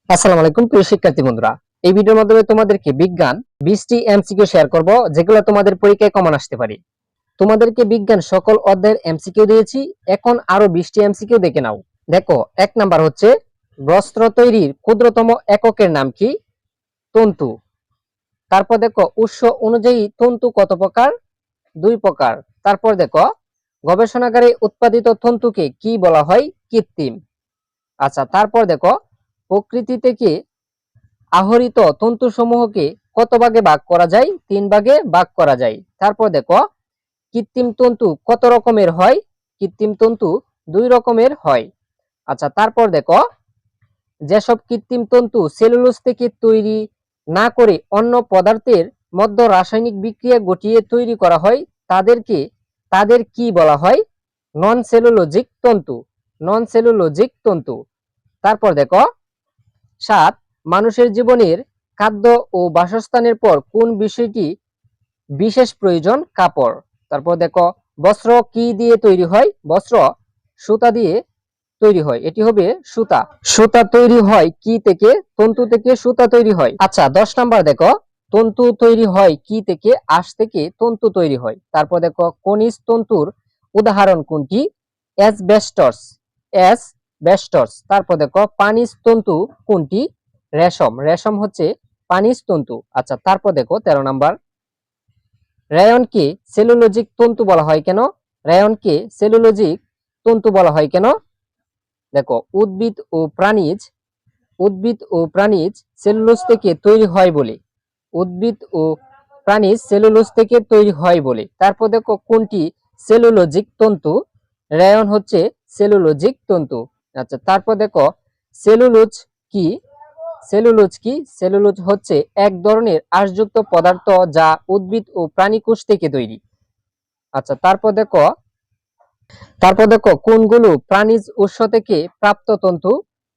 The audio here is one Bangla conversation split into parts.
আসসালামু আলাইকুম প্রিয় শিক্ষার্থী বন্ধুরা। এই ভিডিওর মাধ্যমে তোমাদেরকে বিজ্ঞান 20টি এমসিকিউ শেয়ার করব, যেগুলো তোমাদের পরীক্ষায় কমন আসতে পারে। তোমাদেরকে বিজ্ঞান সকল অধ্যায়ের এমসিকিউ দিয়েছি, এখন আরো 20টি এমসিকিউ দেখে নাও। দেখো, এক নাম্বার হচ্ছে বস্ত্র তৈরির ক্ষুদ্রতম এককের নাম কি? তন্তু। তারপর দেখো, উৎস অনুযায়ী তন্তু কত প্রকার? 2 প্রকার। তারপর দেখো, গবেষণাগারে উৎপাদিত তন্তুকে কি বলা হয়? কৃত্রিম। আচ্ছা, তারপর দেখো, প্রকৃতি থেকে আহরিত তন্তুসমূহকে কত ভাগে ভাগ করা যায়? 3 ভাগে ভাগ করা যায়। তারপর দেখো, কৃত্রিম তন্তু কত রকমের হয়? কৃত্রিম তন্তু 2 রকমের হয়। আচ্ছা, তারপর দেখো, যেসব কৃত্রিম তন্তু সেলুলোজ থেকে তৈরি না করে অন্য পদার্থের মধ্যে রাসায়নিক বিক্রিয়া ঘটিয়ে তৈরি করা হয়, তাদের কি বলা হয়? নন সেলুলোজিক তন্তু। নন সেলুলোজিক তন্তু। তারপর দেখো, 7, মানুষের জীবনের খাদ্য ও বাসস্থানের পর কোন বিষয়টি বিশেষ প্রয়োজন? কাপড়। তারপর দেখো, বস্ত্র কি দিয়ে তৈরি হয়? বস্ত্র সুতা দিয়ে তৈরি হয়, এটি হবে সুতা। সুতা তৈরি হয় কি থেকে? তন্তু থেকে সুতা তৈরি হয়। আচ্ছা, 10 নাম্বার দেখো, তন্তু তৈরি হয় কি থেকে? আঁশ থেকে তন্তু তৈরি হয়। তারপর দেখো, খনিজ তন্তুর উদাহরণ কোনটি? অ্যাসবেস্টস। অ্যাসবেস্টস। তারপর দেখো, পানিজ তন্তু কোনটি? রেশম। রেশম হচ্ছে পানিজ তন্তু। আচ্ছা, তারপর দেখো 13 নাম্বার, রায়নকে সেলুলোজিক তন্তু বলা হয় কেন? রায়নকে সেলুলোজিক তন্তু বলা হয় কেন? দেখো, উদ্ভিদ ও প্রাণীজ সেলুলোজ থেকে তৈরি হয় বলে। উদ্ভিদ ও প্রাণীজ সেলুলোজ থেকে তৈরি হয় বলে। তারপর দেখো, কোনটি সেলুলোজিক তন্তু? রায়ন হচ্ছে সেলুলোজিক তন্তু। আচ্ছা, তারপর দেখো, সেলুলোজ কি? সেলুলোজ কি? সেলুলোজ হচ্ছে এক ধরনের আঁশযুক্ত পদার্থ যা উদ্ভিদ ও প্রাণী কোষ থেকে তৈরি। আচ্ছা, তারপর দেখো কোনগুলো প্রাণীজ উৎস থেকে প্রাপ্ত তন্তু?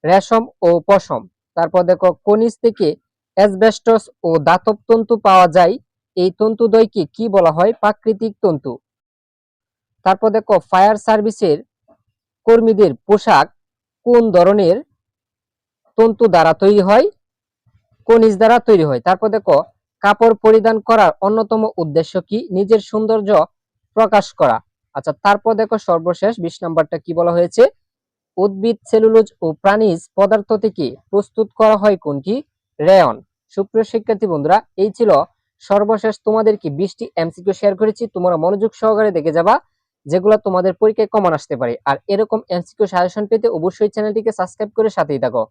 রেশম ও পশম। তারপর দেখো, খনিজ থেকে অ্যাসবেস্টস ও ধাতব তন্তু পাওয়া যায়, এই তন্তুদ্বয়কে কি বলা হয়? প্রাকৃতিক তন্তু। তারপর দেখো, ফায়ার সার্ভিসের কর্মীদের পোশাক কোন ধরনের তন্তু দ্বারা তৈরি হয়? খনিজ দ্বারা তৈরি হয়। তারপর দেখো, কাপড় পরিধান করার অন্যতম উদ্দেশ্য কি? নিজের সৌন্দর্য প্রকাশ করা। আচ্ছা, তারপর দেখো সর্বশেষ 20 নাম্বারটা কি বলা হয়েছে? উদ্ভিদ সেলুলোজ ও প্রাণীজ পদার্থ থেকে প্রস্তুত করা হয় কোনটি? রেয়ন। সুপ্রিয় শিক্ষার্থী বন্ধুরা, এই ছিল সর্বশেষ তোমাদেরকে 20টি এমসিকিউ শেয়ার করেছি। তোমরা মনোযোগ সহকারে দেখে যাবা, যেগুলো তোমাদের পরীক্ষায় কমন আসতে পারে। আর এরকম এমসিকিউ সাজেশন পেতে অবশ্যই চ্যানেলটিকে সাবস্ক্রাইব করে সাথেই থাকো।